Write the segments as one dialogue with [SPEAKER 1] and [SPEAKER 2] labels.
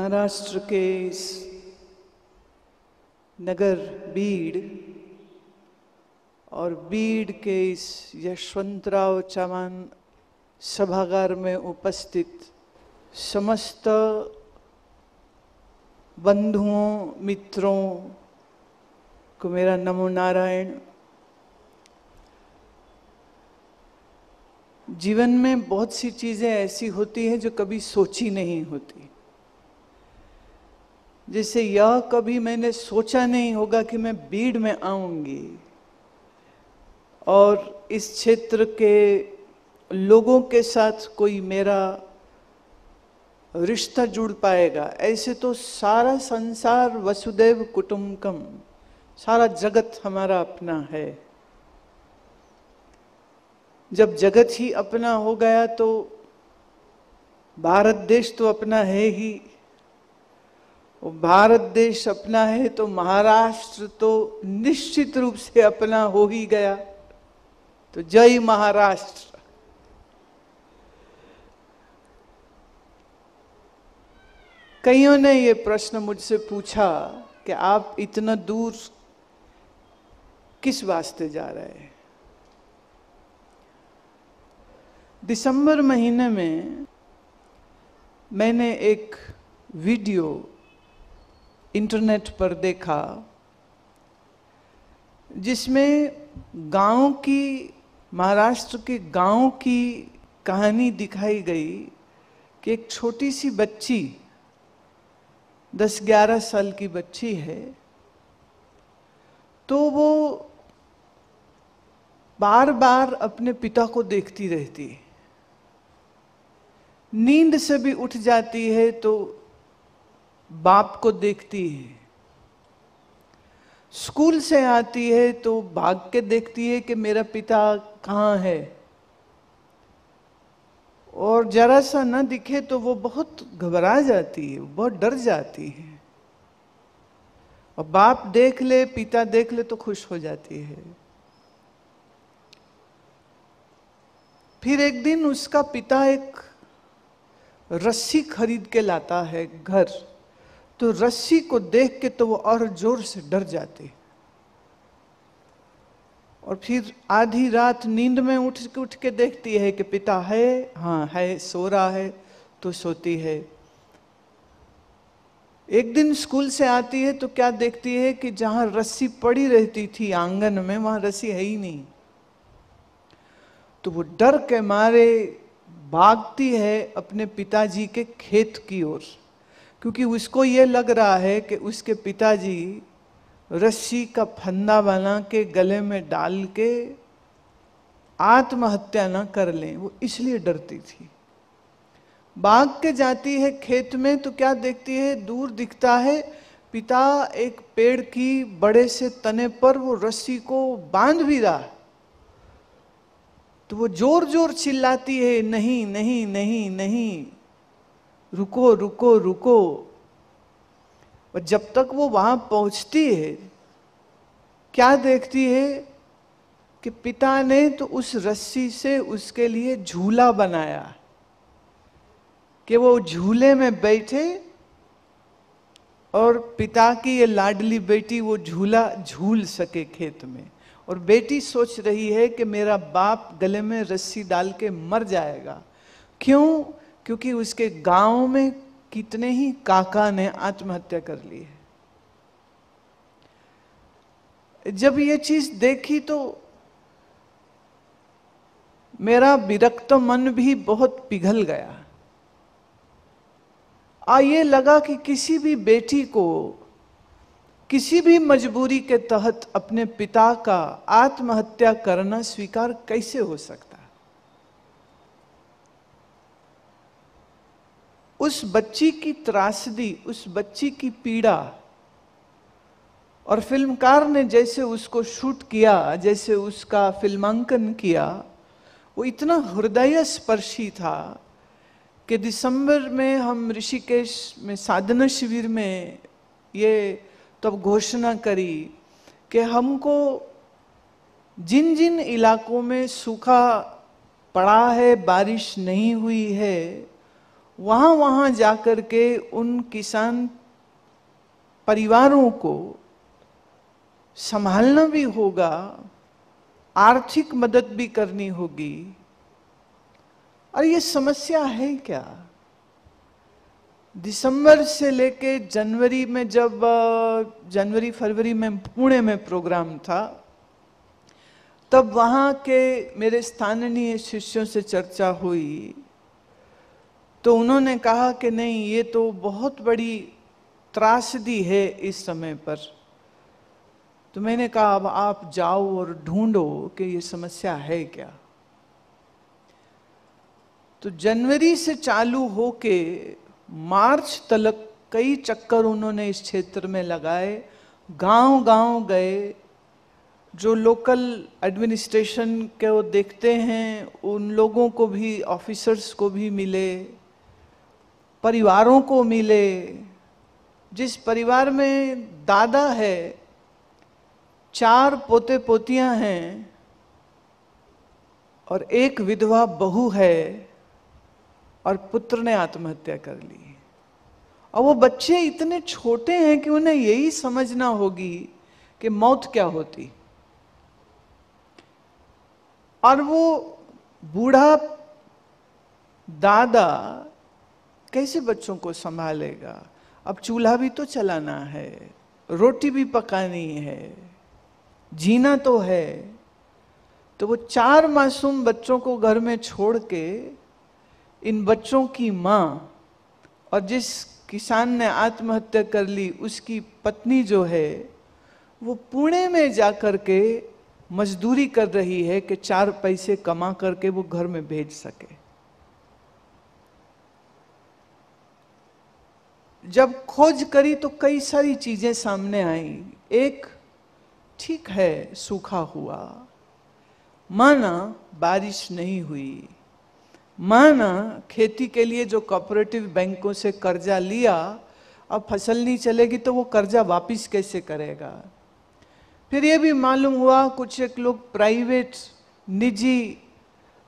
[SPEAKER 1] महाराष्ट्र के इस नगर बीड़ और बीड़ के इस यशवंतराव चव्हाण सभागार में उपस्थित समस्त बंधुओं मित्रों को मेरा नमो नारायण। जीवन में बहुत सी चीजें ऐसी होती हैं जो कभी सोची नहीं होती। जैसे यह कभी मैंने सोचा नहीं होगा कि मैं बीड़ में आऊंगी और इस क्षेत्र के लोगों के साथ कोई मेरा रिश्ता जुड़ पाएगा। ऐसे तो सारा संसार वसुदैव कुटुंबकम, सारा जगत हमारा अपना है। जब जगत ही अपना हो गया तो भारत देश तो अपना है ही, और भारत देश अपना है तो महाराष्ट्र तो निश्चित रूप से अपना हो ही गया। तो जय महाराष्ट्र। कईयों ने ये प्रश्न मुझसे पूछा कि आप इतना दूर किस वास्ते जा रहे हैं। दिसंबर महीने में मैंने एक वीडियो इंटरनेट पर देखा जिसमें गांव की, महाराष्ट्र के गांव की कहानी दिखाई गई कि एक छोटी सी बच्ची 10-11 साल की बच्ची है, तो वो बार बार अपने पिता को देखती रहती है। नींद से भी उठ जाती है तो बाप को देखती है। स्कूल से आती है तो भाग के देखती है कि मेरा पिता कहाँ है, और जरा सा न दिखे तो वो बहुत घबरा जाती है, बहुत डर जाती है। और बाप देख ले, पिता देख ले तो खुश हो जाती है। फिर एक दिन उसका पिता एक रस्सी खरीद के लाता है घर, तो रस्सी को देख के तो वो और जोर से डर जाते। और फिर आधी रात नींद में उठ के देखती है कि पिता है, हाँ है, सो रहा है, तो सोती है। एक दिन स्कूल से आती है तो क्या देखती है कि जहां रस्सी पड़ी रहती थी आंगन में, वहां रस्सी है ही नहीं। तो वो डर के मारे भागती है अपने पिताजी के खेत की ओर, क्योंकि उसको ये लग रहा है कि उसके पिताजी रस्सी का फंदा बना के गले में डाल के आत्महत्या ना कर लें, वो इसलिए डरती थी। भाग के जाती है खेत में तो क्या देखती है, दूर दिखता है पिता एक पेड़ की बड़े से तने पर वो रस्सी को बांध भी रहा। तो वो जोर जोर चिल्लाती है, नहीं नहीं नहीं नहीं, रुको रुको रुको। और जब तक वो वहां पहुंचती है, क्या देखती है कि पिता ने तो उस रस्सी से उसके लिए झूला बनाया कि वो झूले में बैठे और पिता की ये लाडली बेटी वो झूला झूल सके खेत में। और बेटी सोच रही है कि मेरा बाप गले में रस्सी डाल के मर जाएगा। क्यों? क्योंकि उसके गांव में कितने ही काका ने आत्महत्या कर ली है। जब ये चीज देखी तो मेरा विरक्त मन भी बहुत पिघल गया। ये लगा कि किसी भी बेटी को किसी भी मजबूरी के तहत अपने पिता का आत्महत्या करना स्वीकार कैसे हो सकता। उस बच्ची की त्रासदी, उस बच्ची की पीड़ा, और फिल्मकार ने जैसे उसको शूट किया, जैसे उसका फिल्मांकन किया, वो इतना हृदय स्पर्शी था कि दिसंबर में हम ऋषिकेश में साधना शिविर में ये तब घोषणा करी कि हमको जिन जिन इलाकों में सूखा पड़ा है, बारिश नहीं हुई है, वहां वहां जाकर के उन किसान परिवारों को संभालना भी होगा, आर्थिक मदद भी करनी होगी। और ये समस्या है क्या? दिसंबर से लेके जनवरी में, जब जनवरी फरवरी में पुणे में प्रोग्राम था, तब वहाँ के मेरे स्थानीय शिष्यों से चर्चा हुई, तो उन्होंने कहा कि नहीं, ये तो बहुत बड़ी त्रासदी है इस समय पर। तो मैंने कहा अब आप जाओ और ढूंढो कि ये समस्या है क्या। तो जनवरी से चालू होके मार्च तक कई चक्कर उन्होंने इस क्षेत्र में लगाए, गांव गांव गए, जो लोकल एडमिनिस्ट्रेशन के वो देखते हैं उन लोगों को भी, ऑफिसर्स को भी मिले, परिवारों को मिले। जिस परिवार में दादा है, 4 पोते पोतियां हैं और एक विधवा बहू है, और पुत्र ने आत्महत्या कर ली। और वो बच्चे इतने छोटे हैं कि उन्हें यही समझना होगी कि मौत क्या होती। और वो बूढ़ा दादा कैसे बच्चों को संभालेगा? अब चूल्हा भी तो चलाना है, रोटी भी पकानी है, जीना तो है। तो वो 4 मासूम बच्चों को घर में छोड़ के, इन बच्चों की माँ और जिस किसान ने आत्महत्या कर ली उसकी पत्नी जो है, वो पुणे में जाकर के मजदूरी कर रही है कि 4 पैसे कमा करके वो घर में भेज सके। जब खोज करी तो कई सारी चीजें सामने आई। एक, ठीक है सूखा हुआ, माना बारिश नहीं हुई, माना खेती के लिए जो कोऑपरेटिव बैंकों से कर्जा लिया, अब फसल नहीं चलेगी तो वो कर्जा वापिस कैसे करेगा। फिर ये भी मालूम हुआ कुछ एक लोग प्राइवेट निजी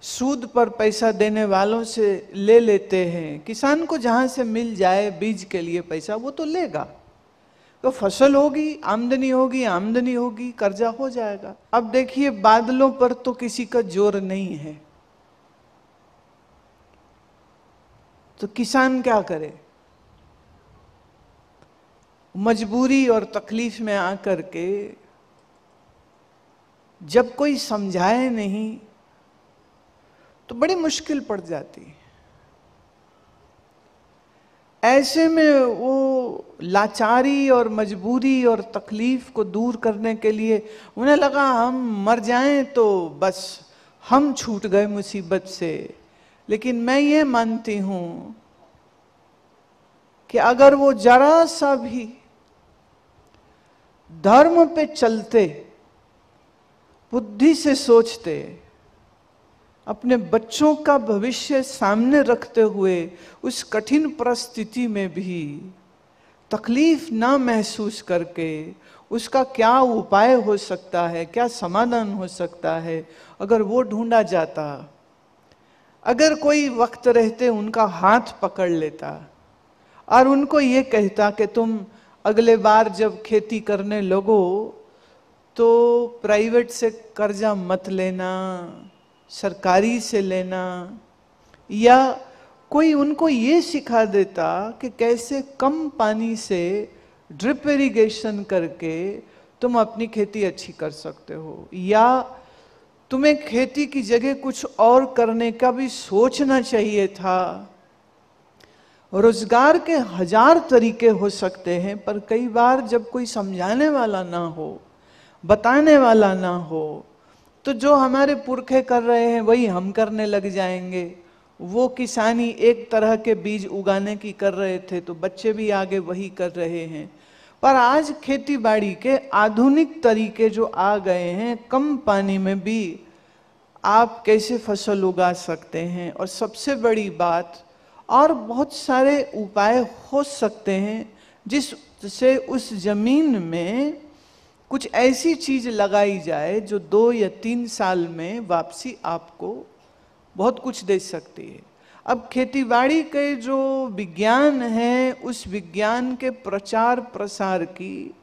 [SPEAKER 1] सूद पर पैसा देने वालों से ले लेते हैं। किसान को जहां से मिल जाए बीज के लिए पैसा, वो तो लेगा, तो फसल होगी, आमदनी होगी, आमदनी होगी, कर्जा हो जाएगा। अब देखिए बादलों पर तो किसी का जोर नहीं है, तो किसान क्या करे? मजबूरी और तकलीफ में आकर के जब कोई समझाए नहीं तो बड़ी मुश्किल पड़ जाती। ऐसे में वो लाचारी और मजबूरी और तकलीफ को दूर करने के लिए उन्हें लगा हम मर जाएं तो बस हम छूट गए मुसीबत से। लेकिन मैं ये मानती हूं कि अगर वो जरा सा भी धर्म पे चलते, बुद्धि से सोचते, अपने बच्चों का भविष्य सामने रखते हुए उस कठिन परिस्थिति में भी तकलीफ ना महसूस करके उसका क्या उपाय हो सकता है, क्या समाधान हो सकता है, अगर वो ढूंढा जाता, अगर कोई वक्त रहते उनका हाथ पकड़ लेता और उनको ये कहता कि तुम अगले बार जब खेती करने लगो तो प्राइवेट से कर्जा मत लेना, सरकारी से लेना, या कोई उनको ये सिखा देता कि कैसे कम पानी से ड्रिप इरिगेशन करके तुम अपनी खेती अच्छी कर सकते हो, या तुम्हें खेती की जगह कुछ और करने का भी सोचना चाहिए था। रोजगार के 1000 तरीके हो सकते हैं, पर कई बार जब कोई समझाने वाला ना हो, बताने वाला ना हो, तो जो हमारे पुरखे कर रहे हैं वही हम करने लग जाएंगे। वो किसानी एक तरह के बीज उगाने की कर रहे थे तो बच्चे भी आगे वही कर रहे हैं। पर आज खेती बाड़ी के आधुनिक तरीके जो आ गए हैं, कम पानी में भी आप कैसे फसल उगा सकते हैं, और सबसे बड़ी बात, और बहुत सारे उपाय हो सकते हैं जिससे उस जमीन में कुछ ऐसी चीज लगाई जाए जो 2 या 3 साल में वापसी आपको बहुत कुछ दे सकती है। अब खेतीबाड़ी के जो विज्ञान है, उस विज्ञान के प्रचार प्रसार की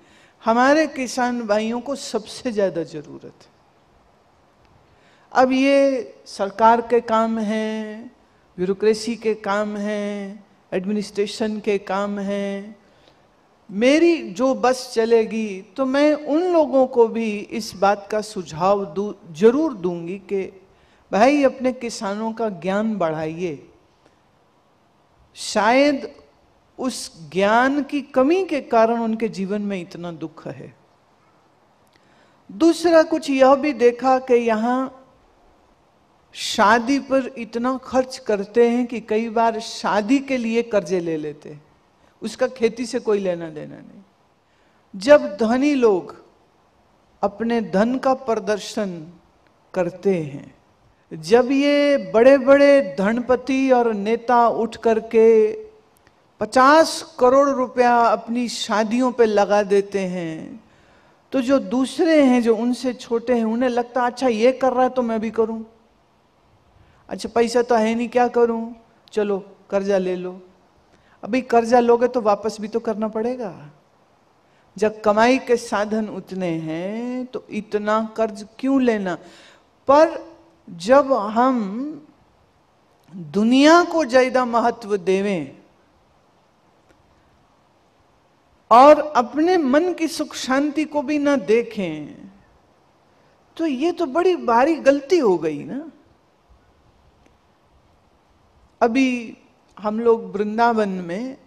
[SPEAKER 1] हमारे किसान भाइयों को सबसे ज्यादा जरूरत है। अब ये सरकार के काम हैं, ब्यूरोक्रेसी के काम हैं, एडमिनिस्ट्रेशन के काम हैं। मेरी जो बस चलेगी तो मैं उन लोगों को भी इस बात का सुझाव जरूर दूंगी कि भाई अपने किसानों का ज्ञान बढ़ाइए। शायद उस ज्ञान की कमी के कारण उनके जीवन में इतना दुख है। दूसरा कुछ यह भी देखा कि यहाँ शादी पर इतना खर्च करते हैं कि कई बार शादी के लिए कर्जे ले लेते हैं, उसका खेती से कोई लेना देना नहीं। जब धनी लोग अपने धन का प्रदर्शन करते हैं, जब ये बड़े बड़े धनपति और नेता उठ करके 50 करोड़ रुपया अपनी शादियों पे लगा देते हैं, तो जो दूसरे हैं, जो उनसे छोटे हैं, उन्हें लगता अच्छा ये कर रहा है तो मैं भी करूं। अच्छा पैसा तो है नहीं, क्या करूं, चलो कर्जा ले लो। अभी कर्जा लोगे तो वापस भी तो करना पड़ेगा। जब कमाई के साधन उतने हैं तो इतना कर्ज क्यों लेना। पर जब हम दुनिया को ज्यादा महत्व देवें और अपने मन की सुख शांति को भी ना देखें, तो ये तो बड़ी भारी गलती हो गई ना। अभी हम लोग वृंदावन में,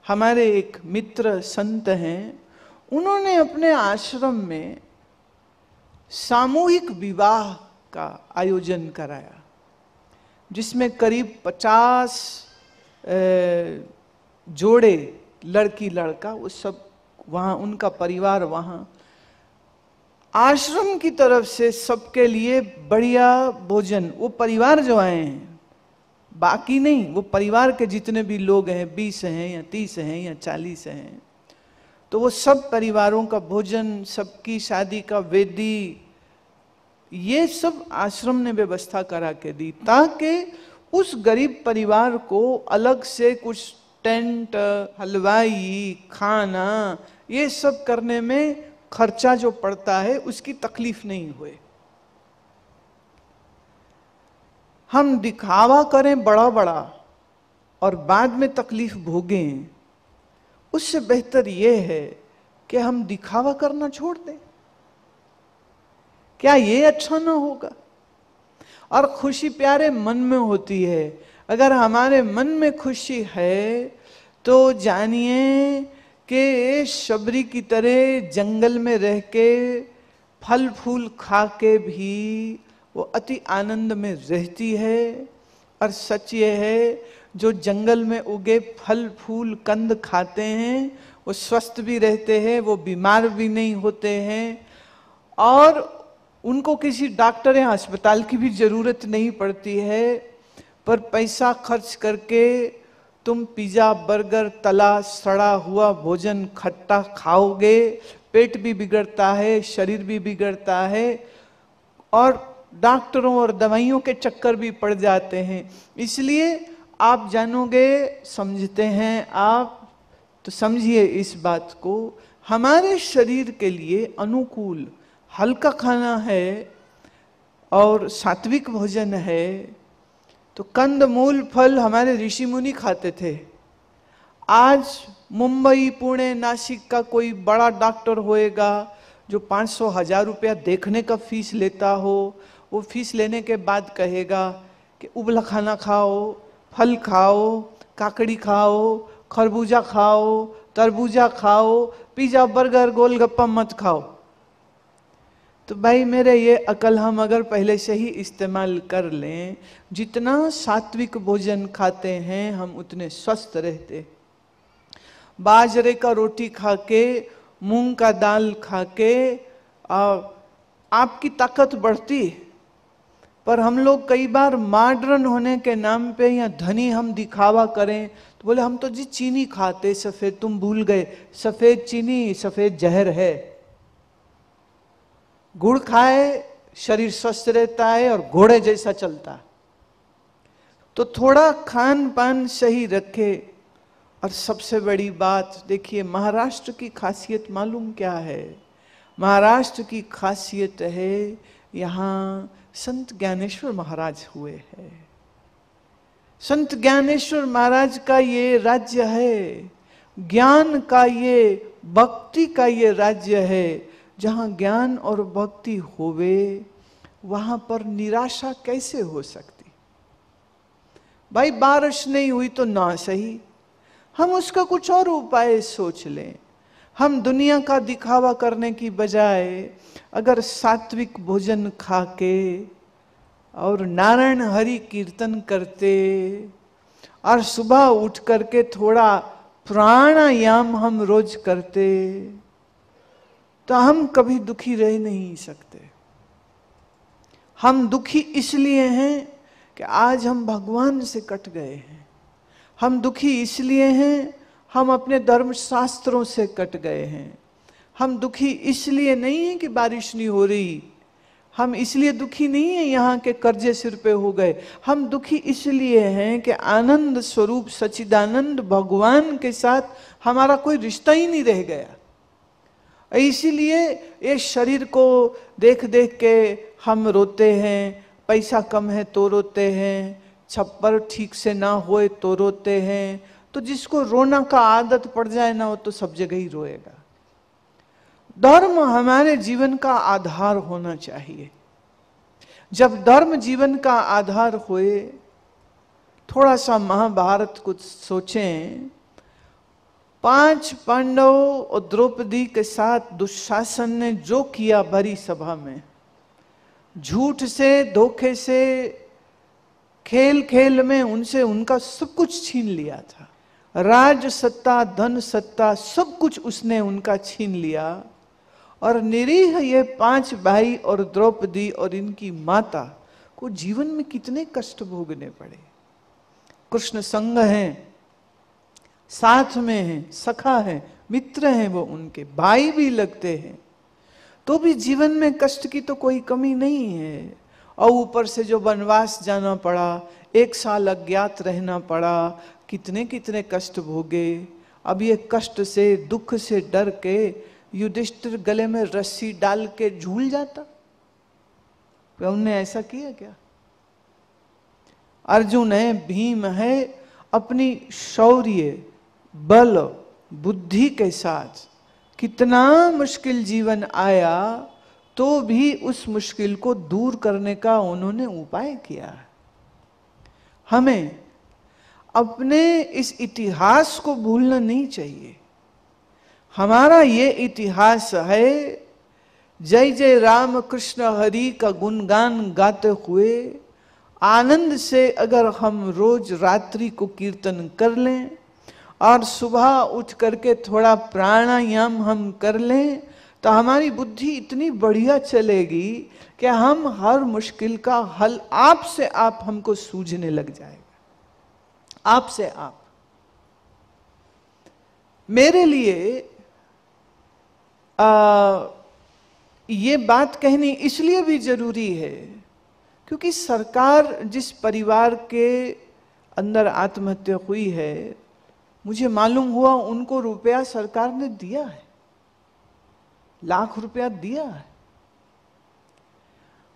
[SPEAKER 1] हमारे एक मित्र संत हैं, उन्होंने अपने आश्रम में सामूहिक विवाह का आयोजन कराया, जिसमें करीब 50 जोड़े, लड़की लड़का, वो सब वहाँ, उनका परिवार वहाँ, आश्रम की तरफ से सबके लिए बढ़िया भोजन। वो परिवार जो आए हैं, बाकी नहीं, वो परिवार के जितने भी लोग हैं, 20 हैं या 30 हैं या 40 हैं, तो वो सब परिवारों का भोजन, सबकी शादी का वेदी, ये सब आश्रम ने व्यवस्था करा के दी, ताकि उस गरीब परिवार को अलग से कुछ टेंट, हलवाई, खाना, ये सब करने में खर्चा जो पड़ता है उसकी तकलीफ नहीं हुए। हम दिखावा करें बड़ा बड़ा और बाद में तकलीफ भोगें, उससे बेहतर यह है कि हम दिखावा करना छोड़ दें। क्या ये अच्छा ना होगा। और खुशी प्यारे मन में होती है। अगर हमारे मन में खुशी है तो जानिए कि शबरी की तरह जंगल में रह के फल फूल खा के भी वो अति आनंद में रहती है। और सच ये है, जो जंगल में उगे फल फूल कंद खाते हैं वो स्वस्थ भी रहते हैं, वो बीमार भी नहीं होते हैं, और उनको किसी डॉक्टर या अस्पताल की भी जरूरत नहीं पड़ती है। पर पैसा खर्च करके तुम पिज्जा, बर्गर, तला सड़ा हुआ भोजन, खट्टा खाओगे, पेट भी बिगड़ता है, शरीर भी बिगड़ता है, और डॉक्टरों और दवाइयों के चक्कर भी पड़ जाते हैं। इसलिए आप जानोगे, समझते हैं आप, तो समझिए इस बात को, हमारे शरीर के लिए अनुकूल हल्का खाना है और सात्विक भोजन है, तो कंद मूल फल हमारे ऋषि मुनि खाते थे। आज मुंबई, पुणे, नासिक का कोई बड़ा डॉक्टर होएगा जो 500-1000 रुपया देखने का फीस लेता हो, वो फीस लेने के बाद कहेगा कि उबला खाना खाओ, फल खाओ, काकड़ी खाओ, खरबूजा खाओ, तरबूजा खाओ, पिज्जा, बर्गर, गोलगप्पा मत खाओ। तो भाई मेरे, ये अकल हम अगर पहले से ही इस्तेमाल कर लें, जितना सात्विक भोजन खाते हैं हम उतने स्वस्थ रहते। बाजरे का रोटी खा के, मूंग का दाल खा के आपकी ताकत बढ़ती। पर हम लोग कई बार मॉडर्न होने के नाम पे या धनी हम दिखावा करें तो बोले हम तो जी चीनी खाते सफेद, तुम भूल गए सफेद चीनी सफेद जहर है। गुड़ खाए शरीर स्वस्थ रहता है और घोड़े जैसा चलता है। तो थोड़ा खान पान सही रखे। और सबसे बड़ी बात देखिए, महाराष्ट्र की खासियत मालूम क्या है? महाराष्ट्र की खासियत है, यहाँ संत ज्ञानेश्वर महाराज हुए हैं। संत ज्ञानेश्वर महाराज का ये राज्य है, ज्ञान का ये, भक्ति का ये राज्य है। जहाँ ज्ञान और भक्ति होवे वहां पर निराशा कैसे हो सकती? भाई बारिश नहीं हुई तो ना सही, हम उसका कुछ और उपाय सोच लें। हम दुनिया का दिखावा करने की बजाय अगर सात्विक भोजन खा के और नारायण हरि कीर्तन करते और सुबह उठ करके थोड़ा प्राणायाम हम रोज करते तो हम कभी दुखी रह नहीं सकते। हम दुखी इसलिए हैं कि आज हम भगवान से कट गए हैं। हम दुखी इसलिए हैं हम अपने धर्म शास्त्रों से कट गए हैं। हम दुखी इसलिए नहीं है कि बारिश नहीं हो रही, हम इसलिए दुखी नहीं है यहाँ के कर्जे सिर पे हो गए। हम दुखी इसलिए हैं कि आनंद स्वरूप सच्चिदानंद भगवान के साथ हमारा कोई रिश्ता ही नहीं रह गया। इसीलिए ये शरीर को देख देख के हम रोते हैं। पैसा कम है तो रोते हैं, छप्पर ठीक से ना होए तो रोते हैं। तो जिसको रोना का आदत पड़ जाए ना, वो तो सब जगह ही रोएगा। धर्म हमारे जीवन का आधार होना चाहिए। जब धर्म जीवन का आधार होए, थोड़ा सा महाभारत कुछ सोचें। 5 पांडव और द्रौपदी के साथ दुशासन ने जो किया भरी सभा में, झूठ से, धोखे से, खेल खेल में उनसे उनका सब कुछ छीन लिया था। राज सत्ता, धन सत्ता, सब कुछ उसने उनका छीन लिया। और निरीह ये 5 भाई और द्रौपदी और इनकी माता को जीवन में कितने कष्ट भोगने पड़े। कृष्ण संग हैं, साथ में हैं, सखा हैं, मित्र हैं, वो उनके भाई भी लगते हैं, तो भी जीवन में कष्ट की तो कोई कमी नहीं है। और ऊपर से जो वनवास जाना पड़ा, 1 साल अज्ञात रहना पड़ा, कितने कितने कष्ट भोगे। अब ये कष्ट से, दुख से डर के युधिष्ठिर गले में रस्सी डाल के झूल जाता? क्या उनने ऐसा किया क्या? अर्जुन है, भीम है, अपनी शौर्य, बल, बुद्धि के साथ कितना मुश्किल जीवन आया तो भी उस मुश्किल को दूर करने का उन्होंने उपाय किया। हमें अपने इस इतिहास को भूलना नहीं चाहिए। हमारा ये इतिहास है, जय जय राम कृष्ण हरि का गुणगान गाते हुए आनंद से अगर हम रोज रात्रि को कीर्तन कर लें और सुबह उठ करके थोड़ा प्राणायाम हम कर लें, तो हमारी बुद्धि इतनी बढ़िया चलेगी कि हम हर मुश्किल का हल आप से आप हमको सूझने लग जाएगा। आप से आप। मेरे लिए ये बात कहनी इसलिए भी जरूरी है क्योंकि सरकार जिस परिवार के अंदर आत्महत्या हुई है, मुझे मालूम हुआ उनको रुपया सरकार ने दिया है, लाख रुपया दिया है।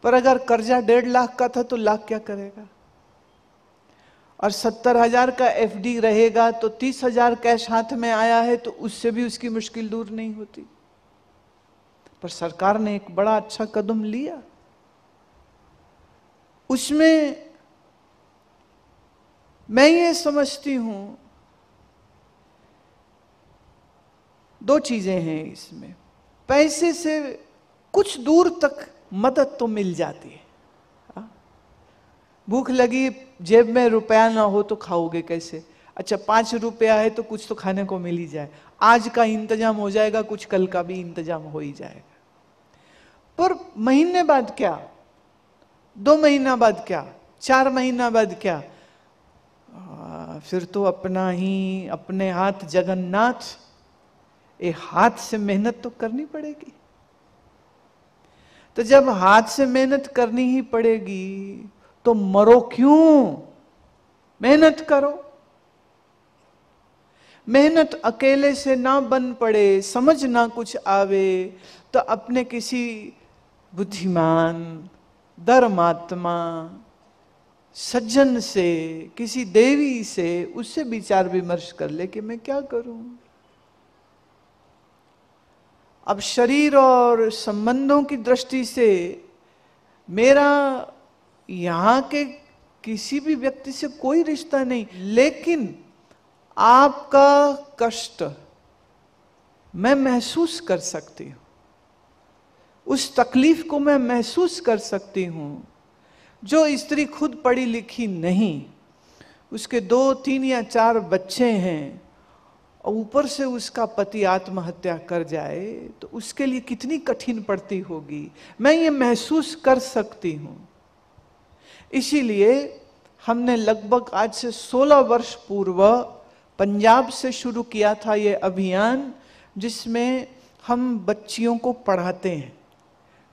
[SPEAKER 1] पर अगर कर्जा 1.5 लाख का था तो लाख क्या करेगा? और 70,000 का एफडी रहेगा तो 30,000 कैश हाथ में आया है तो उससे भी उसकी मुश्किल दूर नहीं होती। पर सरकार ने एक बड़ा अच्छा कदम लिया। उसमें मैं ये समझती हूं 2 चीजें हैं इसमें। पैसे से कुछ दूर तक मदद तो मिल जाती है। भूख लगी, जेब में रुपया ना हो तो खाओगे कैसे? अच्छा 5 रुपया है तो कुछ तो खाने को मिल ही जाए, आज का इंतजाम हो जाएगा, कुछ कल का भी इंतजाम हो ही जाएगा। पर महीने बाद क्या, 2 महीना बाद क्या, 4 महीना बाद क्या? फिर तो अपना ही अपने हाथ जगन्नाथ, ये हाथ से मेहनत तो करनी पड़ेगी। तो जब हाथ से मेहनत करनी ही पड़ेगी तो मरो क्यों? मेहनत करो। मेहनत अकेले से ना बन पड़े, समझ ना कुछ आवे तो अपने किसी बुद्धिमान, धर्मात्मा, सज्जन से, किसी देवी से, उससे विचार विमर्श कर ले कि मैं क्या करूं। अब शरीर और संबंधों की दृष्टि से मेरा यहां के किसी भी व्यक्ति से कोई रिश्ता नहीं, लेकिन आपका कष्ट मैं महसूस कर सकती हूं, उस तकलीफ को मैं महसूस कर सकती हूं। जो स्त्री खुद पढ़ी लिखी नहीं, उसके 2, 3 या 4 बच्चे हैं और ऊपर से उसका पति आत्महत्या कर जाए तो उसके लिए कितनी कठिन पड़ती होगी, मैं ये महसूस कर सकती हूं। इसीलिए हमने लगभग आज से 16 वर्ष पूर्व पंजाब से शुरू किया था ये अभियान, जिसमें हम बच्चियों को पढ़ाते हैं।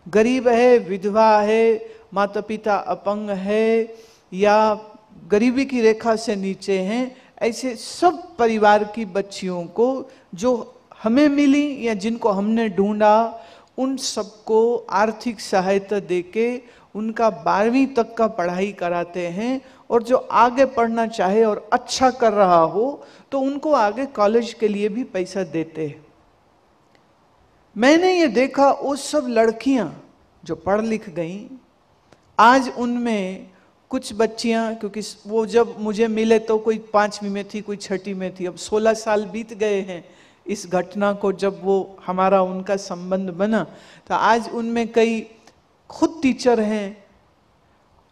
[SPEAKER 1] गरीब है, विधवा है, माता पिता अपंग है या गरीबी की रेखा से नीचे हैं, ऐसे सब परिवार की बच्चियों को जो हमें मिली या जिनको हमने ढूंढा, उन सबको आर्थिक सहायता देके उनका 12वीं तक का पढ़ाई कराते हैं। और जो आगे पढ़ना चाहे और अच्छा कर रहा हो तो उनको आगे कॉलेज के लिए भी पैसा देते हैं। मैंने ये देखा वो सब लड़कियां जो पढ़ लिख गईं, आज उनमें कुछ बच्चियां, क्योंकि वो जब मुझे मिले तो कोई 5वीं में थी, कोई 6ठी में थी, अब 16 साल बीत गए हैं इस घटना को जब वो हमारा उनका संबंध बना, तो आज उनमें कई खुद टीचर हैं,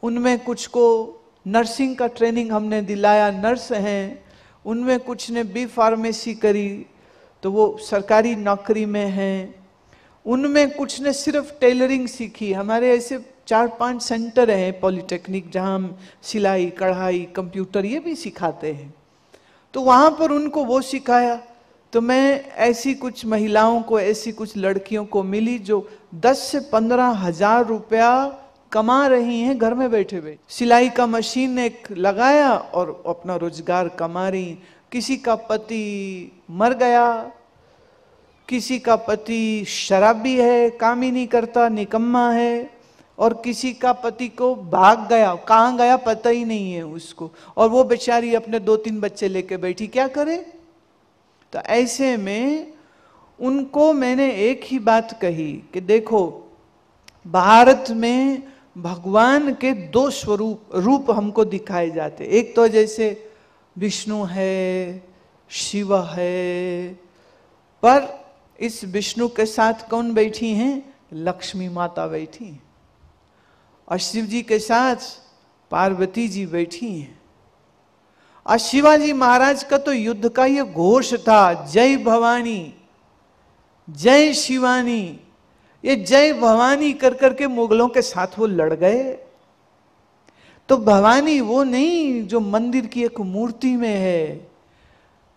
[SPEAKER 1] उनमें कुछ को नर्सिंग का ट्रेनिंग हमने दिलाया, नर्स हैं, उनमें कुछ ने बी फार्मेसी करी तो वो सरकारी नौकरी में हैं, उनमें कुछ ने सिर्फ टेलरिंग सीखी। हमारे ऐसे 4-5 सेंटर हैं पॉलिटेक्निक जहाँ हम सिलाई, कढ़ाई, कंप्यूटर ये भी सिखाते हैं, तो वहाँ पर उनको वो सिखाया। तो मैं ऐसी कुछ महिलाओं को, ऐसी कुछ लड़कियों को मिली जो 10 से 15 हजार रुपया कमा रही हैं घर में बैठे बैठे। सिलाई का मशीन एक लगाया और अपना रोजगार कमा रही। किसी का पति मर गया, किसी का पति शराबी है, काम ही नहीं करता, निकम्मा है, और किसी का पति को भाग गया, कहाँ गया पता ही नहीं है उसको, और वो बेचारी अपने 2-3 बच्चे लेके बैठी, क्या करे। तो ऐसे में उनको मैंने एक ही बात कही कि देखो, भारत में भगवान के 2 रूप हमको दिखाए जाते। एक तो जैसे विष्णु है, शिव है, पर इस विष्णु के साथ कौन बैठी हैं? लक्ष्मी माता बैठी हैं, और शिव जी के साथ पार्वती जी बैठी हैं। और शिवाजी महाराज का तो युद्ध का ये घोष था, जय भवानी, जय शिवानी। ये जय भवानी कर करके मुगलों के साथ वो लड़ गए। तो भवानी वो नहीं जो मंदिर की एक मूर्ति में है,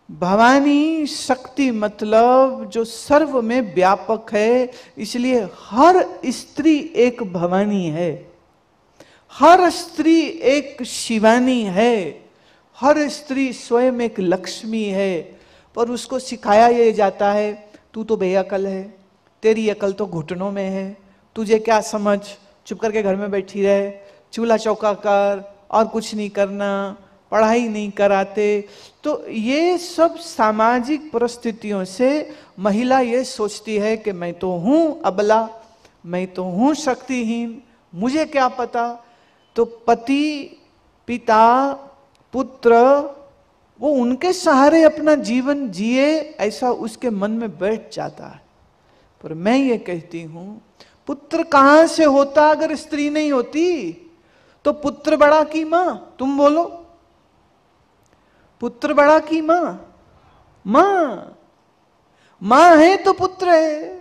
[SPEAKER 1] भवानी शक्ति मतलब जो सर्व में व्यापक है। इसलिए हर स्त्री एक भवानी है, हर स्त्री एक शिवानी है, हर स्त्री स्वयं एक लक्ष्मी है। पर उसको सिखाया ये जाता है, तू तो बेअकल है, तेरी अकल तो घुटनों में है, तुझे क्या समझ, चुप करके घर में बैठी रहे, चूल्हा चौका कर, और कुछ नहीं करना, पढ़ाई नहीं कराते। तो ये सब सामाजिक परिस्थितियों से महिला ये सोचती है कि मैं तो हूं अबला, मैं तो हूं शक्तिहीन, मुझे क्या पता। तो पति, पिता, पुत्र, वो उनके सहारे अपना जीवन जिए, ऐसा उसके मन में बैठ जाता है। पर मैं ये कहती हूं, पुत्र कहां से होता अगर स्त्री नहीं होती? तो पुत्र बड़ा की मां, तुम बोलो, पुत्र बड़ा की मां? मां, मां है तो पुत्र है,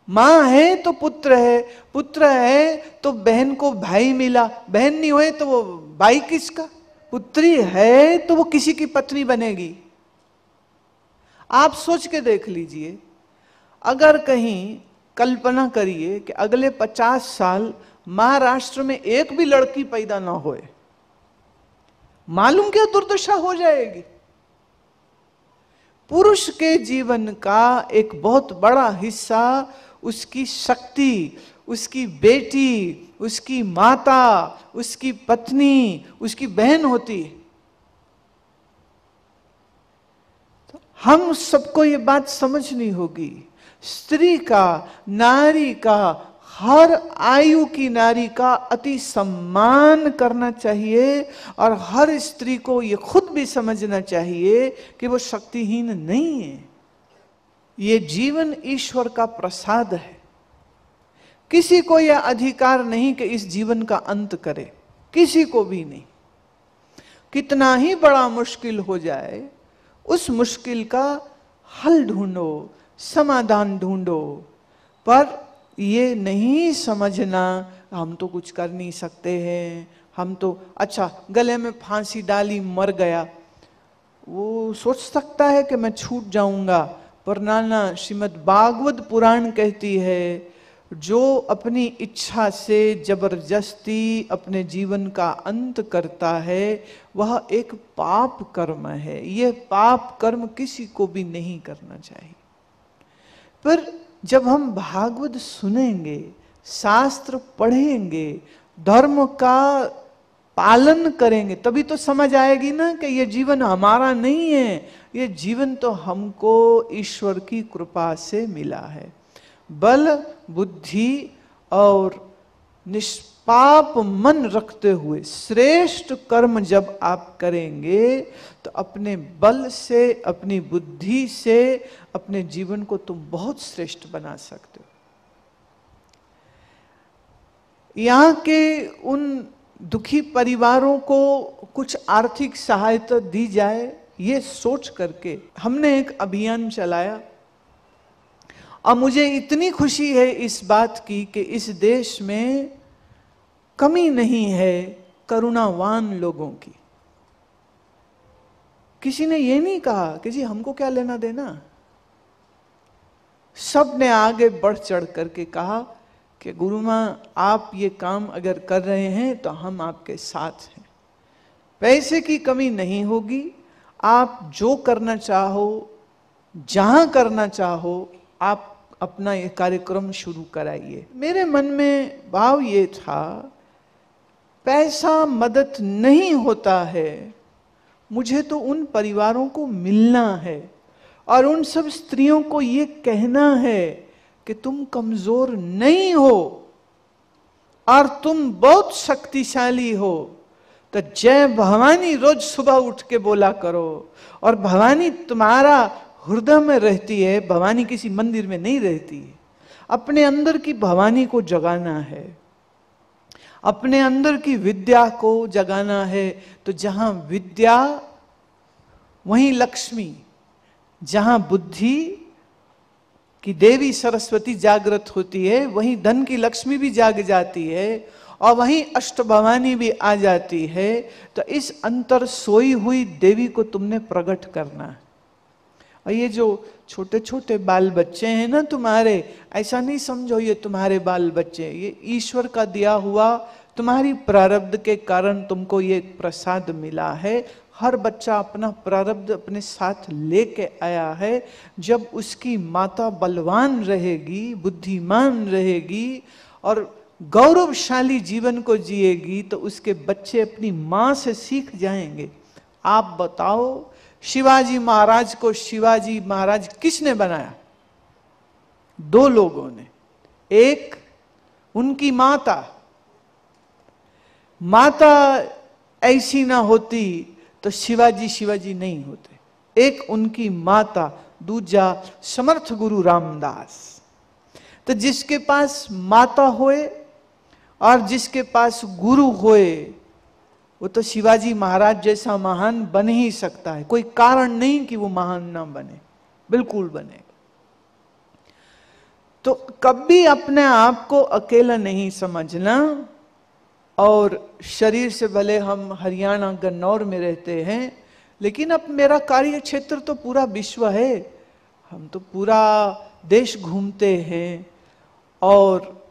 [SPEAKER 1] मां है तो पुत्र है, पुत्र है तो बहन को भाई मिला, बहन नहीं हुए तो वो भाई किसका? पुत्री है तो वो किसी की पत्नी बनेगी। आप सोच के देख लीजिए, अगर कहीं कल्पना करिए कि अगले 50 साल महाराष्ट्र में एक भी लड़की पैदा ना होए, मालूम क्या दुर्दशा हो जाएगी। पुरुष के जीवन का एक बहुत बड़ा हिस्सा उसकी शक्ति, उसकी बेटी, उसकी माता, उसकी पत्नी, उसकी बहन होती है। तो हम सबको ये बात समझनी होगी, स्त्री का, नारी का, हर आयु की नारी का अति सम्मान करना चाहिए, और हर स्त्री को ये खुद भी समझना चाहिए कि वो शक्तिहीन नहीं है। ये जीवन ईश्वर का प्रसाद है। किसी को यह अधिकार नहीं कि इस जीवन का अंत करे, किसी को भी नहीं। कितना ही बड़ा मुश्किल हो जाए, उस मुश्किल का हल ढूंढो, समाधान ढूंढो, पर ये नहीं समझना हम तो कुछ कर नहीं सकते हैं, हम तो अच्छा गले में फांसी डाली मर गया, वो सोच सकता है कि मैं छूट जाऊंगा। पर नाना श्रीमद् भागवत पुराण कहती है, जो अपनी इच्छा से जबरदस्ती अपने जीवन का अंत करता है वह एक पाप कर्म है। यह पाप कर्म किसी को भी नहीं करना चाहिए। पर जब हम भागवत सुनेंगे, शास्त्र पढ़ेंगे, धर्म का पालन करेंगे, तभी तो समझ आएगी ना कि ये जीवन हमारा नहीं है, ये जीवन तो हमको ईश्वर की कृपा से मिला है। बल, बुद्धि और निष्पाप मन रखते हुए श्रेष्ठ कर्म जब आप करेंगे तो अपने बल से, अपनी बुद्धि से अपने जीवन को तुम बहुत श्रेष्ठ बना सकते हो। यहाँ के उन दुखी परिवारों को कुछ आर्थिक सहायता दी जाए, ये सोच करके हमने एक अभियान चलाया। और मुझे इतनी खुशी है इस बात की कि इस देश में कमी नहीं है करुणावान लोगों की। किसी ने ये नहीं कहा कि जी हमको क्या लेना देना। सब ने आगे बढ़ चढ़ करके कहा कि गुरु माँ, आप ये काम अगर कर रहे हैं तो हम आपके साथ हैं। पैसे की कमी नहीं होगी, आप जो करना चाहो, जहां करना चाहो, आप अपना ये कार्यक्रम शुरू कराइए। मेरे मन में भाव ये था, पैसा मदद नहीं होता है, मुझे तो उन परिवारों को मिलना है और उन सब स्त्रियों को ये कहना है कि तुम कमजोर नहीं हो और तुम बहुत शक्तिशाली हो। तो जय भवानी रोज सुबह उठ के बोला करो, और भवानी तुम्हारा हृदय में रहती है, भवानी किसी मंदिर में नहीं रहती है। अपने अंदर की भवानी को जगाना है, अपने अंदर की विद्या को जगाना है। तो जहां विद्या वहीं लक्ष्मी, जहां बुद्धि की देवी सरस्वती जागृत होती है, वहीं धन की लक्ष्मी भी जाग जाती है और वहीं अष्ट भवानी भी आ जाती है। तो इस अंतर सोई हुई देवी को तुमने प्रकट करना है। और ये जो छोटे छोटे बाल बच्चे हैं ना तुम्हारे, ऐसा नहीं समझो ये तुम्हारे बाल बच्चे, ये ईश्वर का दिया हुआ, तुम्हारी प्रारब्ध के कारण तुमको ये प्रसाद मिला है। हर बच्चा अपना प्रारब्ध अपने साथ लेके आया है। जब उसकी माता बलवान रहेगी, बुद्धिमान रहेगी और गौरवशाली जीवन को जिएगी, तो उसके बच्चे अपनी माँ से सीख जाएंगे। आप बताओ, शिवाजी महाराज को शिवाजी महाराज किसने बनाया? दो लोगों ने। एक उनकी माता, माता ऐसी ना होती तो शिवाजी नहीं होते। एक उनकी माता, दूजा समर्थ गुरु रामदास। तो जिसके पास माता होए और जिसके पास गुरु होए, वो तो शिवाजी महाराज जैसा महान बन ही सकता है। कोई कारण नहीं कि वो महान ना बने, बिल्कुल बनेगा। तो कभी अपने आप को अकेला नहीं समझना। और शरीर से भले हम हरियाणा गन्नौर में रहते हैं, लेकिन अब मेरा कार्य क्षेत्र तो पूरा विश्व है। हम तो पूरा देश घूमते हैं और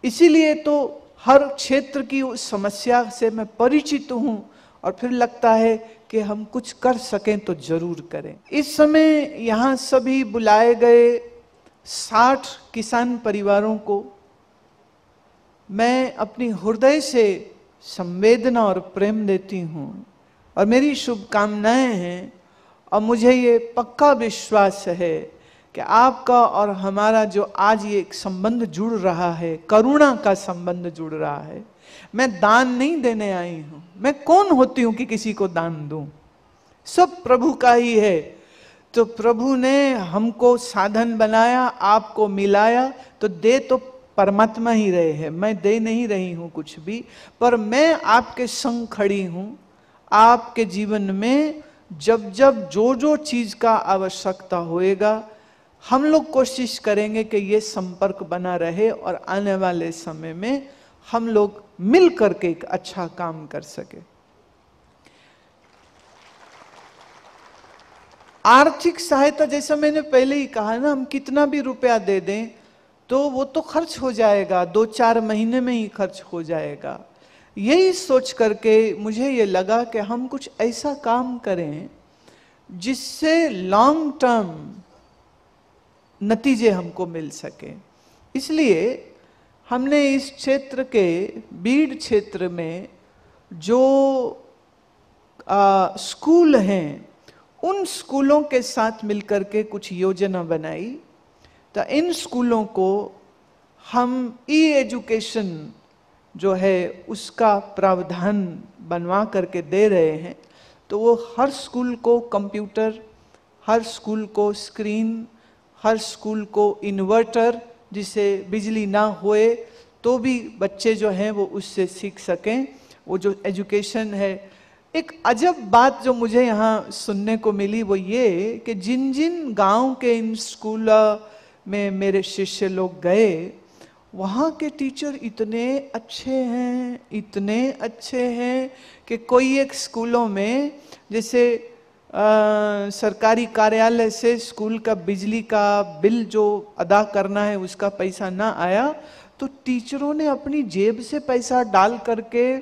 [SPEAKER 1] इसीलिए तो हर क्षेत्र की उस समस्या से मैं परिचित हूँ और फिर लगता है कि हम कुछ कर सकें तो जरूर करें। इस समय यहाँ सभी बुलाए गए 60 किसान परिवारों को मैं अपनी हृदय से संवेदना और प्रेम देती हूँ और मेरी शुभकामनाएं हैं। और मुझे ये पक्का विश्वास है कि आपका और हमारा जो आज ये एक संबंध जुड़ रहा है, करुणा का संबंध जुड़ रहा है। मैं दान नहीं देने आई हूं, मैं कौन होती हूं कि किसी को दान दूं, सब प्रभु का ही है। तो प्रभु ने हमको साधन बनाया, आपको मिलाया, तो दे तो परमात्मा ही रहे हैं, मैं दे नहीं रही हूं कुछ भी, पर मैं आपके संग खड़ी हूं। आपके जीवन में जब जब जो जो चीज का आवश्यकता होएगा, हम लोग कोशिश करेंगे कि ये संपर्क बना रहे और आने वाले समय में हम लोग मिल करके एक अच्छा काम कर सके। आर्थिक सहायता, जैसा मैंने पहले ही कहा ना, हम कितना भी रुपया दे दें तो वो तो खर्च हो जाएगा, 2-4 महीने में ही खर्च हो जाएगा। यही सोच करके मुझे ये लगा कि हम कुछ ऐसा काम करें जिससे लॉन्ग टर्म नतीजे हमको मिल सके। इसलिए हमने इस क्षेत्र के, बीड क्षेत्र में जो स्कूल हैं, उन स्कूलों के साथ मिलकर के कुछ योजना बनाई। तो इन स्कूलों को हम ई एजुकेशन जो है उसका प्रावधान बनवा करके दे रहे हैं। तो वो हर स्कूल को कंप्यूटर, हर स्कूल को स्क्रीन, हर स्कूल को इन्वर्टर, जिससे बिजली ना होए तो भी बच्चे जो हैं वो उससे सीख सकें। वो जो एजुकेशन है, एक अजब बात जो मुझे यहाँ सुनने को मिली वो ये कि जिन जिन गांव के इन स्कूल में मेरे शिष्य लोग गए, वहाँ के टीचर इतने अच्छे हैं, इतने अच्छे हैं कि कोई एक स्कूलों में जैसे सरकारी कार्यालय से स्कूल का बिजली का बिल जो अदा करना है उसका पैसा ना आया, तो टीचरों ने अपनी जेब से पैसा डाल करके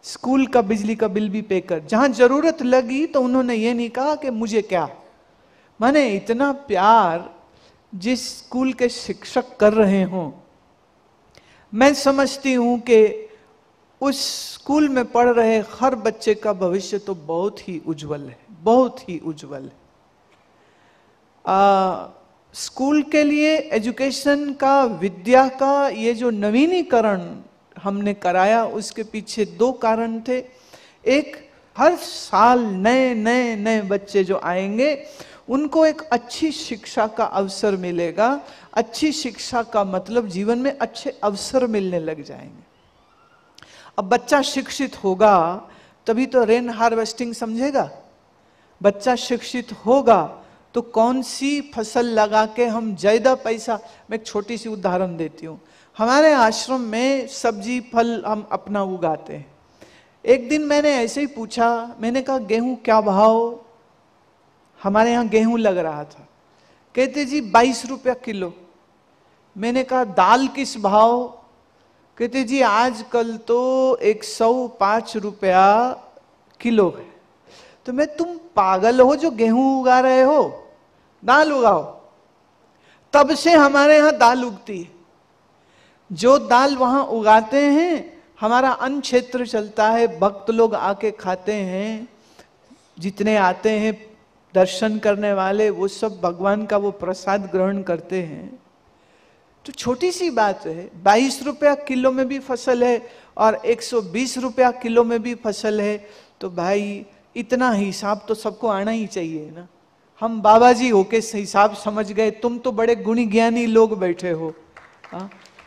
[SPEAKER 1] स्कूल का बिजली का बिल भी पे कर, जहां जरूरत लगी तो उन्होंने ये नहीं कहा कि मुझे क्या। माने इतना प्यार जिस स्कूल के शिक्षक कर रहे हों, मैं समझती हूं कि उस स्कूल में पढ़ रहे हर बच्चे का भविष्य तो बहुत ही उज्जवल है, बहुत ही उज्जवल है। स्कूल के लिए एजुकेशन का, विद्या का ये जो नवीनीकरण हमने कराया, उसके पीछे 2 कारण थे। एक, हर साल नए नए नए बच्चे जो आएंगे उनको एक अच्छी शिक्षा का अवसर मिलेगा। अच्छी शिक्षा का मतलब जीवन में अच्छे अवसर मिलने लग जाएंगे। अब बच्चा शिक्षित होगा तभी तो रेन हार्वेस्टिंग समझेगा। बच्चा शिक्षित होगा तो कौन सी फसल लगा के हम ज्यादा पैसा। मैं एक छोटी सी उदाहरण देती हूँ। हमारे आश्रम में सब्जी फल हम अपना उगाते हैं। एक दिन मैंने ऐसे ही पूछा, मैंने कहा गेहूं क्या भाव? हमारे यहाँ गेहूं लग रहा था। कहते जी 22 रुपया किलो। मैंने कहा दाल किस भाव? कहते जी आजकल तो 105 रुपया किलो है। तो मैं, तुम पागल हो जो गेहूं उगा रहे हो, दाल उगाओ। तब से हमारे यहाँ दाल उगती है। जो दाल वहां उगाते हैं, हमारा अन्न क्षेत्र चलता है, भक्त लोग आके खाते हैं। जितने आते हैं दर्शन करने वाले, वो सब भगवान का वो प्रसाद ग्रहण करते हैं। तो छोटी सी बात है, 22 रुपया किलो में भी फसल है और 120 रुपया किलो में भी फसल है। तो भाई इतना हिसाब तो सबको आना ही चाहिए ना। हम बाबा जी होके हिसाब समझ गए, तुम तो बड़े गुणी ज्ञानी लोग बैठे हो।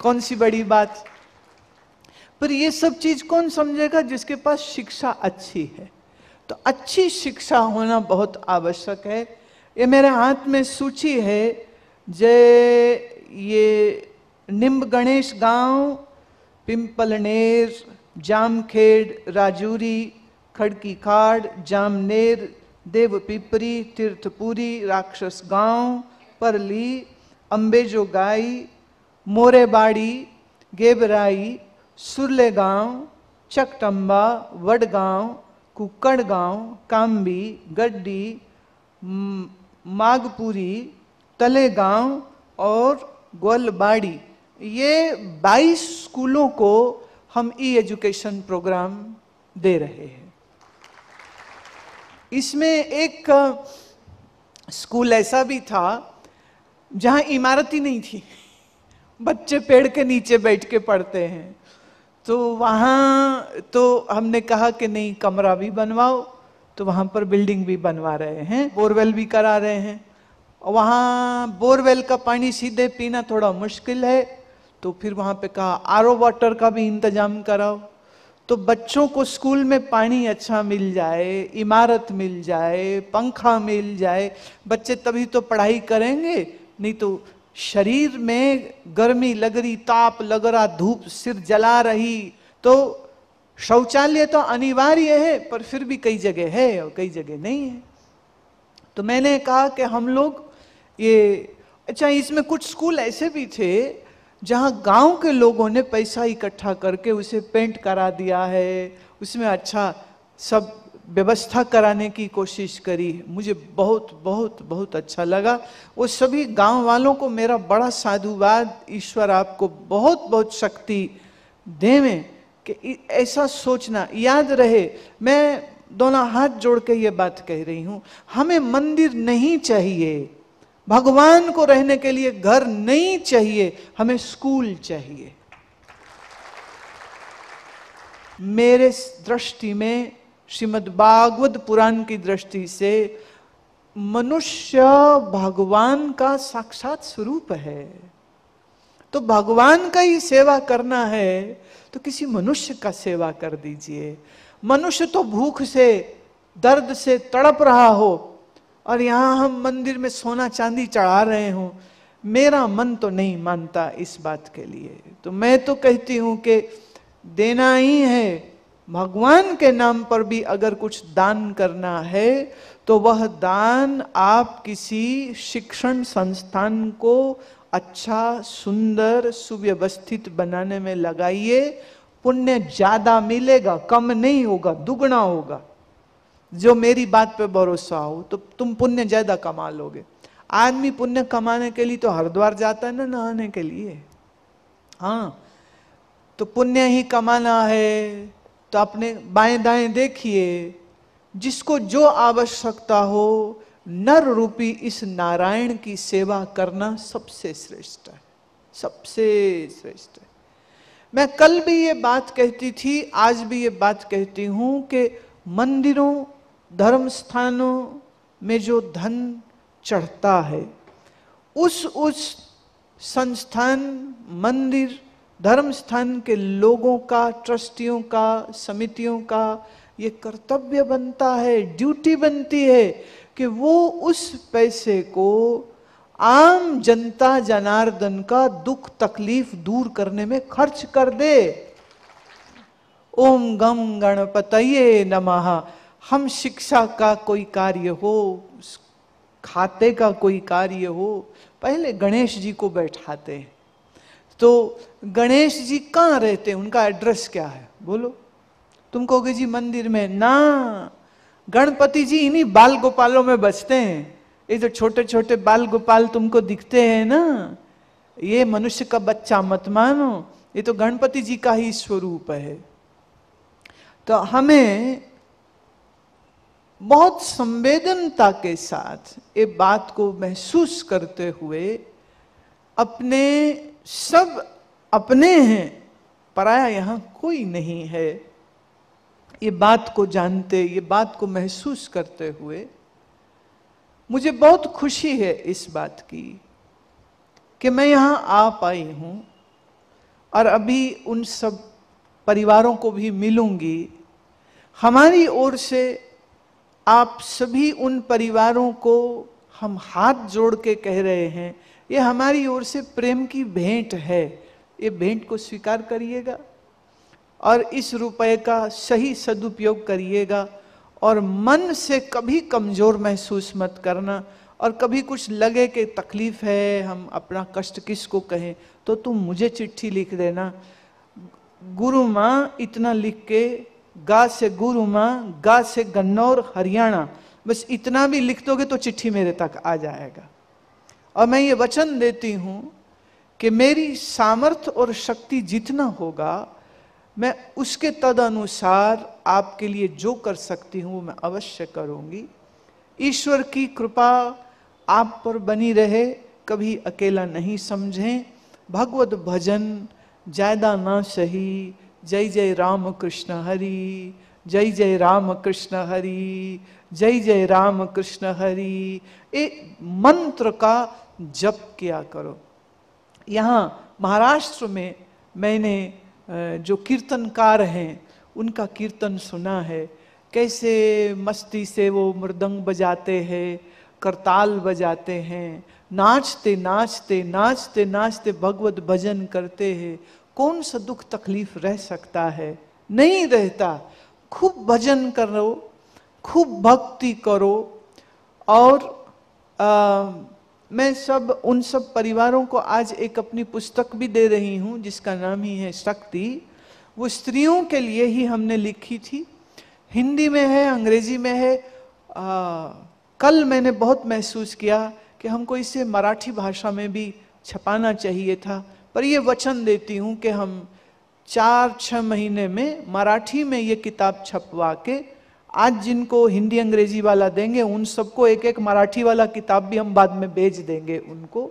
[SPEAKER 1] कौन सी बड़ी बात। पर ये सब चीज कौन समझेगा? जिसके पास शिक्षा अच्छी है। तो अच्छी शिक्षा होना बहुत आवश्यक है। ये मेरे हाथ में सूची है। ये निम्ब गणेश गांव, पिंपलनेर, जामखेड़, राजूरी, खड़की खाड़, जामनेर, देवपिपरी, तीर्थपुरी, राक्षस गांव, परली, अंबेजो गाई, मोरेबाड़ी, गेबराई, सुरले गांव, चकटम्बा, वडगांव, कुक्कड़गांव, काम्बी, गड्डी, मागपुरी, तलेगांव और ग्वालबाड़ी, ये 22 स्कूलों को हम ई एजुकेशन प्रोग्राम दे रहे हैं। इसमें एक स्कूल ऐसा भी था जहां इमारत ही नहीं थी, बच्चे पेड़ के नीचे बैठ के पढ़ते हैं। तो वहाँ तो हमने कहा कि नहीं, कमरा भी बनवाओ, तो वहाँ पर बिल्डिंग भी बनवा रहे हैं, बोरवेल भी करा रहे हैं। वहाँ बोरवेल का पानी सीधे पीना थोड़ा मुश्किल है, तो फिर वहाँ पे कहा आरओ वाटर का भी इंतजाम कराओ, तो बच्चों को स्कूल में पानी अच्छा मिल जाए, इमारत मिल जाए, पंखा मिल जाए, बच्चे तभी तो पढ़ाई करेंगे। नहीं तो शरीर में गर्मी लग रही, ताप लग रहा, धूप सिर जला रही, तो शौचालय तो अनिवार्य है, पर फिर भी कई जगह है और कई जगह नहीं है। तो मैंने कहा कि हम लोग ये, अच्छा इसमें कुछ स्कूल ऐसे भी थे जहां गांव के लोगों ने पैसा इकट्ठा करके उसे पेंट करा दिया है, उसमें अच्छा सब व्यवस्था कराने की कोशिश करी। मुझे बहुत बहुत बहुत अच्छा लगा। वो सभी गांव वालों को मेरा बड़ा साधुवाद, ईश्वर आपको बहुत बहुत शक्ति देवे कि ऐसा सोचना याद रहे। मैं दोनों हाथ जोड़ के ये बात कह रही हूं, हमें मंदिर नहीं चाहिए, भगवान को रहने के लिए घर नहीं चाहिए, हमें स्कूल चाहिए। मेरे दृष्टि में, श्रीमद् भागवत पुराण की दृष्टि से, मनुष्य भगवान का साक्षात स्वरूप है। तो भगवान का ही सेवा करना है तो किसी मनुष्य का सेवा कर दीजिए। मनुष्य तो भूख से, दर्द से तड़प रहा हो और यहां हम मंदिर में सोना चांदी चढ़ा रहे हो, मेरा मन तो नहीं मानता इस बात के लिए। तो मैं तो कहती हूं कि देना ही है, भगवान के नाम पर भी अगर कुछ दान करना है तो वह दान आप किसी शिक्षण संस्थान को अच्छा, सुंदर, सुव्यवस्थित बनाने में लगाइए। पुण्य ज्यादा मिलेगा, कम नहीं होगा, दुगना होगा। जो मेरी बात पे भरोसा हो तो तुम पुण्य ज्यादा कमा लोगे। आदमी पुण्य कमाने के लिए तो हरिद्वार जाता है ना नहाने के लिए। हाँ, तो पुण्य ही कमाना है तो अपने बाएं दाएं देखिए, जिसको जो आवश्यकता हो, नर रूपी इस नारायण की सेवा करना सबसे श्रेष्ठ है, सबसे श्रेष्ठ है। मैं कल भी ये बात कहती थी, आज भी ये बात कहती हूं कि मंदिरों, धर्म स्थानों में जो धन चढ़ता है, उस संस्थान, मंदिर, धर्म स्थान के लोगों का, ट्रस्टियों का, समितियों का ये कर्तव्य बनता है, ड्यूटी बनती है कि वो उस पैसे को आम जनता जनार्दन का दुख तकलीफ दूर करने में खर्च कर दे। ओम गम गणपतये नमः। हम शिक्षा का कोई कार्य हो, खाते का कोई कार्य हो, पहले गणेश जी को बैठाते हैं। तो गणेश जी कहाँ रहते हैं, उनका एड्रेस क्या है बोलो? तुम कहोगे जी मंदिर में ना, गणपति जी इन्हीं बाल गोपालों में बसते हैं। ये जो छोटे छोटे बाल गोपाल तुमको दिखते हैं ना, ये मनुष्य का बच्चा मत मानो, ये तो गणपति जी का ही स्वरूप है। तो हमें बहुत संवेदनता के साथ ये बात को महसूस करते हुए, अपने सब अपने हैं, पराया यहां कोई नहीं है, ये बात को जानते, ये बात को महसूस करते हुए मुझे बहुत खुशी है इस बात की कि मैं यहां आ पाई हूं और अभी उन सब परिवारों को भी मिलूंगी। हमारी ओर से आप सभी उन परिवारों को हम हाथ जोड़ के कह रहे हैं, ये हमारी ओर से प्रेम की भेंट है। ये भेंट को स्वीकार करिएगा और इस रुपए का सही सदुपयोग करिएगा और मन से कभी कमजोर महसूस मत करना। और कभी कुछ लगे कि तकलीफ है, हम अपना कष्ट किसको कहें, तो तुम मुझे चिट्ठी लिख देना। गुरु माँ इतना लिख के, गा से गुरु माँ, गा से गन्नौर हरियाणा, बस इतना भी लिख दोगे तो चिट्ठी मेरे तक आ जाएगा। और मैं ये वचन देती हूं कि मेरी सामर्थ्य और शक्ति जितना होगा, मैं उसके तदनुसार आपके लिए जो कर सकती हूं वो मैं अवश्य करूंगी। ईश्वर की कृपा आप पर बनी रहे, कभी अकेला नहीं समझें। भगवत भजन ज्यादा ना सही, जय जय राम कृष्ण हरि, जय जय राम कृष्ण हरि, जय जय राम कृष्ण हरि, एक मंत्र का जप किया करो। यहाँ महाराष्ट्र में मैंने जो कीर्तनकार हैं उनका कीर्तन सुना है, कैसे मस्ती से वो मृदंग बजाते हैं, करताल बजाते हैं, नाचते नाचते नाचते नाचते भगवत भजन करते हैं। कौन सा दुख तकलीफ रह सकता है? नहीं रहता। खूब भजन करो, खूब भक्ति करो। और मैं उन सब परिवारों को आज एक अपनी पुस्तक भी दे रही हूँ जिसका नाम ही है शक्ति। वो स्त्रियों के लिए ही हमने लिखी थी, हिंदी में है, अंग्रेजी में है। कल मैंने बहुत महसूस किया कि हमको इसे मराठी भाषा में भी छपाना चाहिए था, पर ये वचन देती हूँ कि हम 4-6 महीने में मराठी में ये किताब छपवा के, आज जिनको हिंदी अंग्रेजी वाला देंगे उन सबको एक एक मराठी वाला किताब भी हम बाद में भेज देंगे उनको,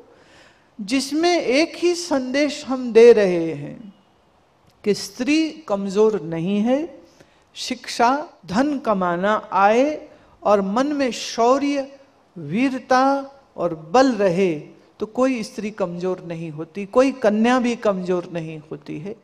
[SPEAKER 1] जिसमें एक ही संदेश हम दे रहे हैं कि स्त्री कमजोर नहीं है, शिक्षा धन कमाना आए और मन में शौर्य, वीरता और बल रहे तो कोई स्त्री कमजोर नहीं होती, कोई कन्या भी कमजोर नहीं होती है।